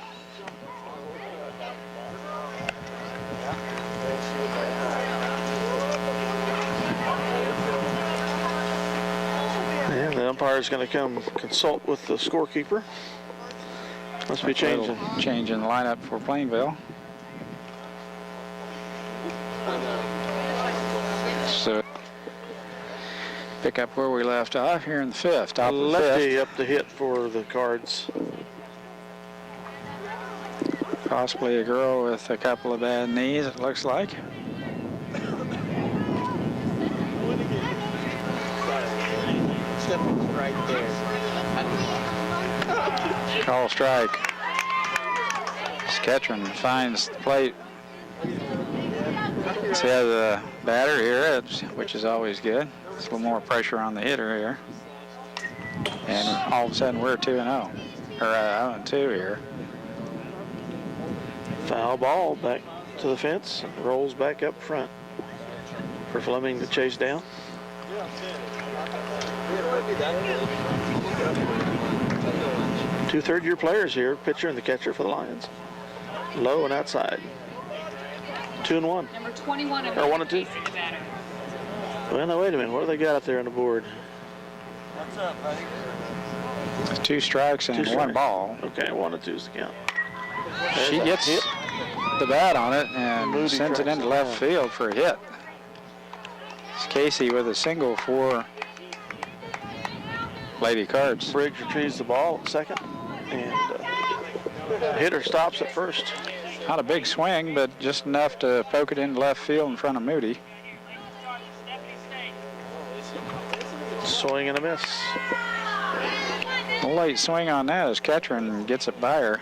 And the umpire is going to come consult with the scorekeeper. Must be changing. Change in the lineup for Plainville. So pick up where we left off here in the 5th. Top of the 5th. Lefty up to hit for the Cards. Possibly a girl with a couple of bad knees, it looks like. Step right there. Call strike. Sketron finds the plate. See how the batter here, which is always good. It's a little more pressure on the hitter here. And all of a sudden we're 2-0. Or 0-2 here. Foul ball back to the fence. Rolls back up front for Fleming to chase down. Two third-year players here, pitcher and the catcher for the Lions. Low and outside. 2-1. Number 21 of Or 1 and 2. the batter. Well, now wait a minute. What do they got up there on the board? What's up, buddy? 2 strikes and 2 1 strikes. ball. Okay, 1 and 2 is the count. She There's a gets hit. the bat on it and Moody sends it tracks into it left down. field for a hit. It's Casey with a single for Lady Cards. Briggs retrieves the ball at second, and the hitter stops at first. Not a big swing, but just enough to poke it into left field in front of Moody. Swing and a miss. A late swing on that as Ketron gets it by her.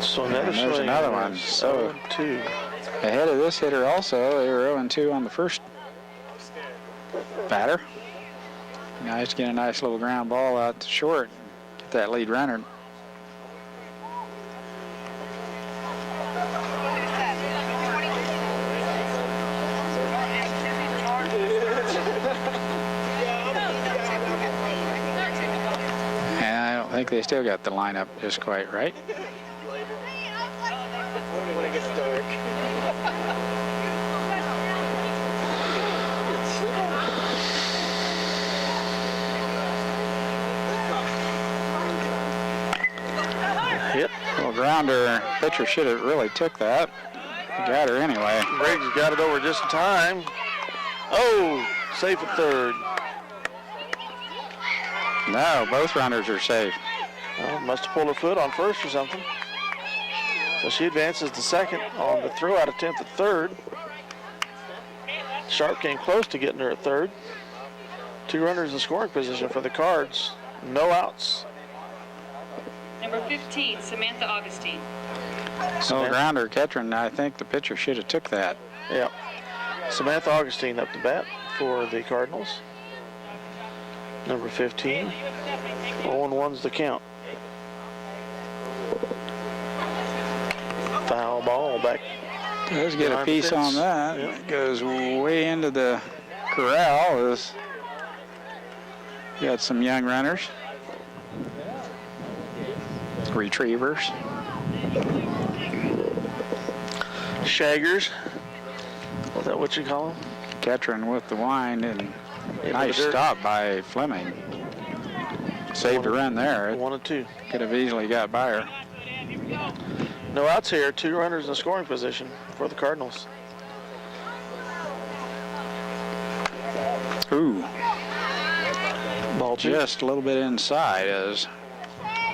So another And there's swing. another one. So 2. ahead of this hitter also, they were 0-2 on the first batter. Nice to get a nice little ground ball out to short. Get that lead runner. And I don't think they still got the lineup just quite right. grounder. Pitcher should have really took that. He got her anyway. Briggs got it over just in time. Oh, safe at third. No, both runners are safe. Well, must have pulled her foot on first or something. So she advances to second on the throw out attempt at third. Sharp came close to getting her at third. 2 runners in scoring position for the Cards. No outs. Number 15, Samantha Augustine. So grounder, Ketron, I think the pitcher should have took that. Yeah. Samantha Augustine up to bat for the Cardinals. Number 15. 0-1's the count. Foul ball back. Let's get a piece on that. Yep. It goes way into the corral. Got some young runners. Retrievers. Shaggers. Is that what you call them? Ketron with the wind, and Into nice the dirt. stop by Fleming. Saved a run there. It 1-2. could have easily got by her. No outs here. 2 runners in scoring position for the Cardinals. Ooh, Ball 2. just a little bit inside as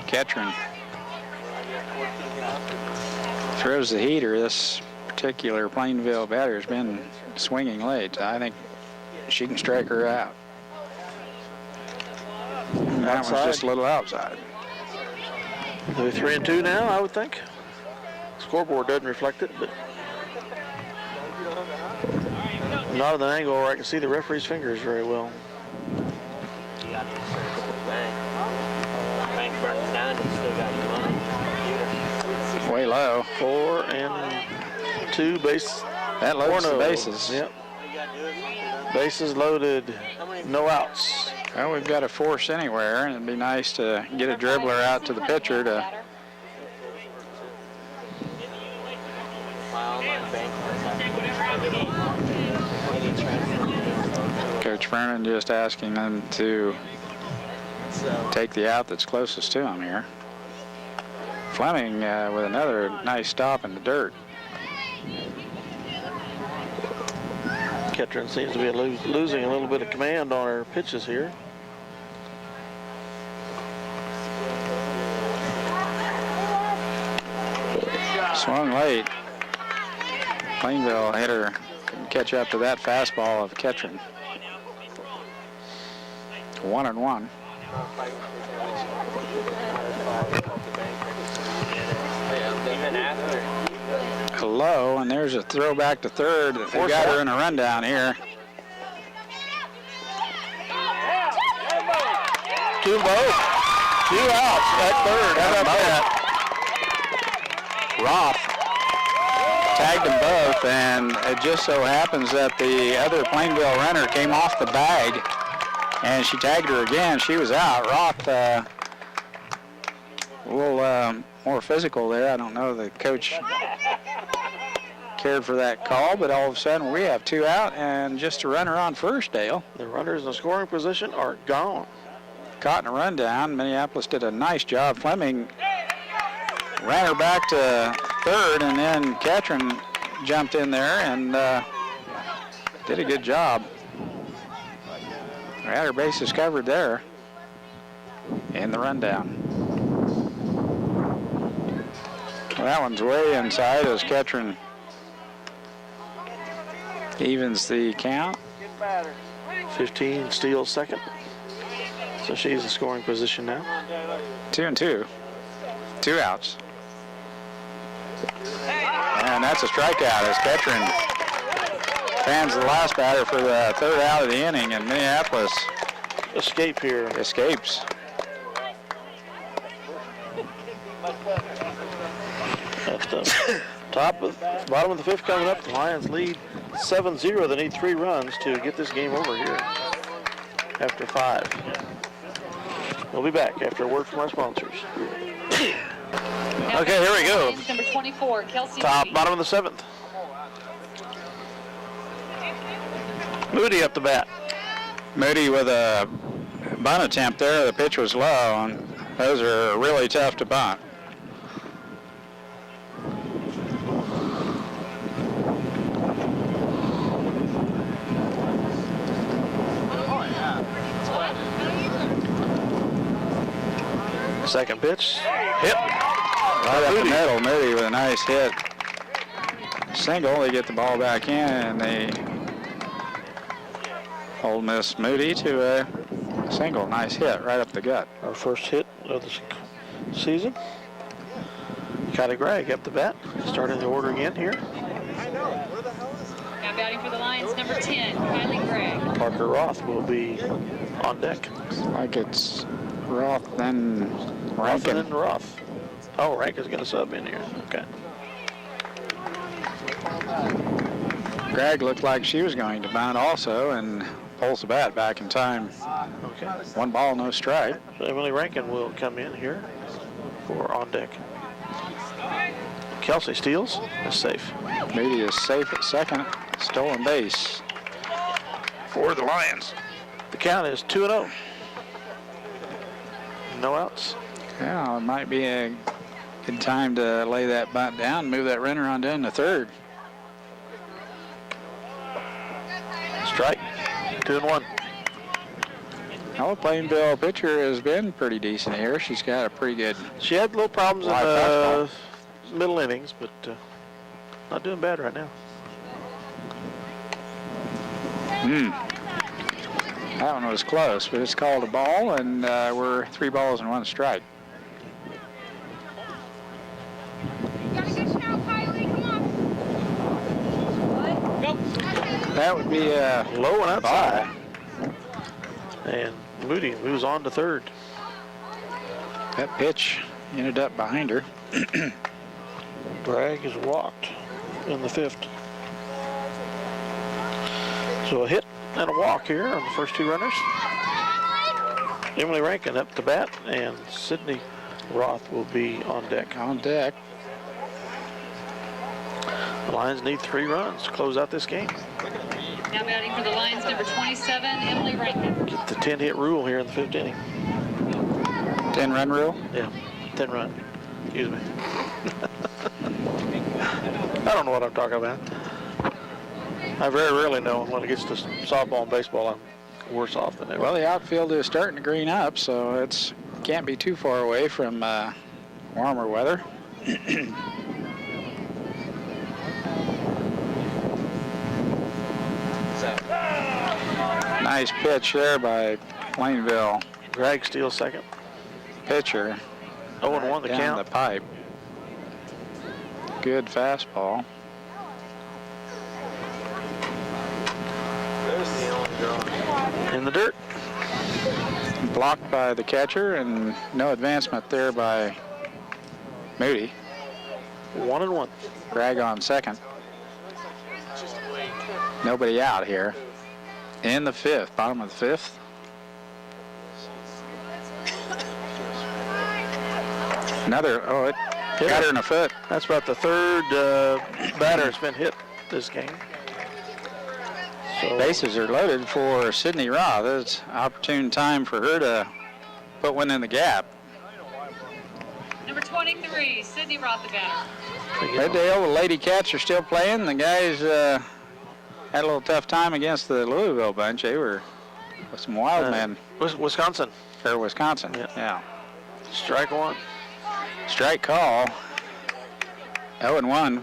Ketron throws the heater. This particular Plainville batter has been swinging late. I think she can strike her out. That one's Outside. just a little outside. They're 3-2 now, I would think. Scoreboard doesn't reflect it, but not at an angle where I can see the referee's fingers very well. Bank burns down, you still got your money. Way low. 4-2 base. That loads the 4-0. bases. Yep. Bases loaded. No outs. Well, we've got a force anywhere, and it'd be nice to get a dribbler out to the pitcher to Coach Vernon just asking them to take the out that's closest to him here. Fleming with another nice stop in the dirt. Ketron seems to be losing a little bit of command on her pitches here. Swung late. Plainville hitter couldn't catch up to that fastball of Ketron. 1-1. Low, and there's a throw back to third. They got her in a rundown here. 2 both. 2 outs at third. How about that? Roth tagged them both, and it just so happens that the other Plainville runner came off the bag, and she tagged her again. She was out. Roth a little more physical there. I don't know the coach cared for that call, but all of a sudden we have 2 out and just a runner on first, Dale. The runners in the scoring position are gone. Caught in a rundown. Minneapolis did a nice job. Fleming ran her back to third, and then Ketron jumped in there and did a good job. Had her bases covered there in the rundown. Well, that one's way inside as Ketron evens the count. 15 steals second. So she's in scoring position now. 2-2. 2 outs. And that's a strikeout as Ketron fans the last batter for the 3rd out of the inning, and Minneapolis Escape here. escapes. At the bottom of the 5th coming up, the Lions lead 7-0. They need 3 runs to get this game over here after 5. We'll be back after a word from our sponsors. Okay, here we go. Number 24, Kelsey Moody. Bottom of the 7th. Moody up the bat. Moody with a bunt attempt there. The pitch was low, and those are really tough to bunt. Second pitch, hit. Right up the middle, Moody with a nice hit. Single, they get the ball back in, and they Ole Miss Moody to a single. Nice hit right up the gut. Our first hit of the season. Kylie Gregg up the bat, starting the order again here. Now batting for the Lions, number 10, Kylie Gregg. Parker Roth will be on deck. Looks like it's Roth, then Roth Rankin. and Roth. Oh, Rankin's going to sub in here. Okay. Gregg looked like she was going to bunt also and pulls the bat back in time. Okay. 1 ball, no strike. So Emily Rankin will come in here for on deck. Kelsey steals. Is safe. Moody is safe at second. Stolen base for the Lions. The count is 2-0. No outs. Yeah, it might be a good time to lay that bunt down and move that runner on down to third. Strike. 2-1. Well, Plainville pitcher has been pretty decent here. She's got a pretty good. She had little problems in Live the middle innings, but not doing bad right now. That one was close, but it's called a ball, and we're 3 balls and 1 strike. That would be a Low and outside. ball. And Moody moves on to third. That pitch ended up behind her. Bragg is walked in the 5th. So a hit and a walk here on the first 2 runners. Emily Rankin up to bat, and Sydney Roth will be on deck. On deck. The Lions need 3 runs to close out this game. Now batting for the Lions, number 27, Emily Rankin. Get the 10-hit rule here in the 5th inning. 10-run rule. Yeah, 10 run. Excuse me. I don't know what I'm talking about. I very rarely know when it gets to softball and baseball. I'm worse off than ever. Well, the outfield is starting to green up, so it's can't be too far away from warmer weather. Nice pitch there by Plainville Gregg steals second. pitcher. 0-1 the Down count. the pipe. Good fastball. In the dirt. Blocked by the catcher, and no advancement there by Moody. 1-1. Gregg on second. Nobody out here. In the 5th, bottom of the 5th. Another, oh, it got her in the foot. That's about the 3rd batter that's been hit this game. So Bases are loaded for Sydney Roth. It's an opportune time for her to put one in the gap. Number 23, Sydney Roth, the batter. Red Dale, the Lady Cats are still playing. The guys had a little tough time against the Louisville bunch. They were with some wild men. Wisconsin. Or Wisconsin, Yeah. yeah. Strike 1. Strike call. 0-1.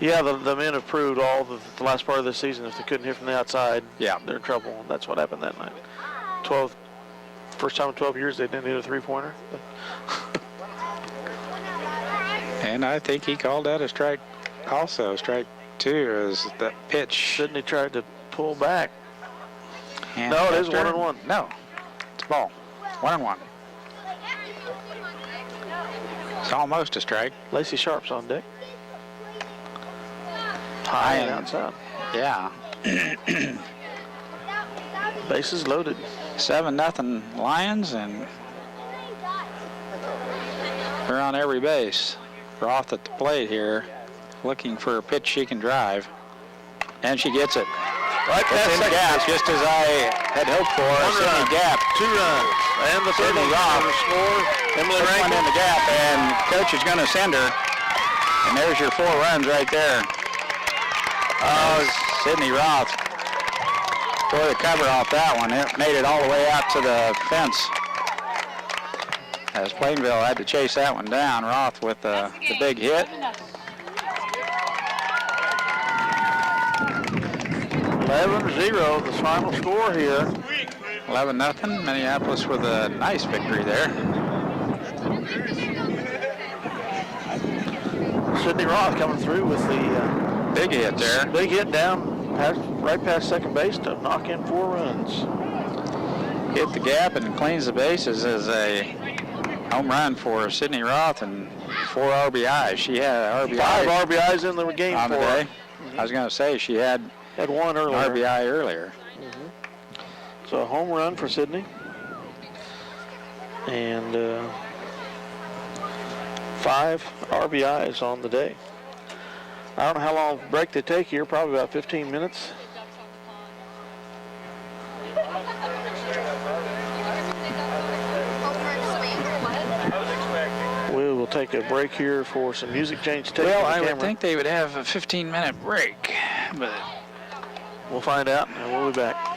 Yeah, the men have proved all the last part of the season. If they couldn't hit from the outside, Yeah. they're in trouble. That's what happened that night. First time in 12 years they didn't hit a 3-pointer. And I think he called that a strike also. Strike 2 is that pitch. Sydney tried to pull back. And No, it is after- 1-1. No, it's a ball. 1-1. It's almost a strike. Lacey Sharp's on deck. High and outside. Yeah. Bases loaded. 7-0 Lions, and they're on every base. Roth at the plate here, looking for a pitch she can drive, and she gets it. Right It's past in the second gap, base. just as I had hoped for. One It's in run. the gap. 2 runs. And the third Sydney one Roth. to score. Emily First one Rankin. in the gap, and coach is going to send her. And there's your 4 runs right there. Oh, Sydney Roth tore the cover off that one. It made it all the way out to the fence. as Plainville had to chase that one down. Roth with the big hit. 11-0, the final score here. 11-0. Minneapolis with a nice victory there. Sidney Roth coming through with the Big hit there. big hit down right past second base to knock in 4 runs. Hit the gap and cleans the bases as a home run for Sidney Roth and 4 RBIs. She had an RBI 5 RBIs in the game on for the her. day. I was going to say she had One an earlier. RBI earlier. So a home run for Sidney. And 5 RBIs on the day. I don't know how long break they take here, probably about 15 minutes. We will take a break here for some music change tape. Well, on the I would camera. think they would have a 15-minute break, but We'll find out, and we'll be back.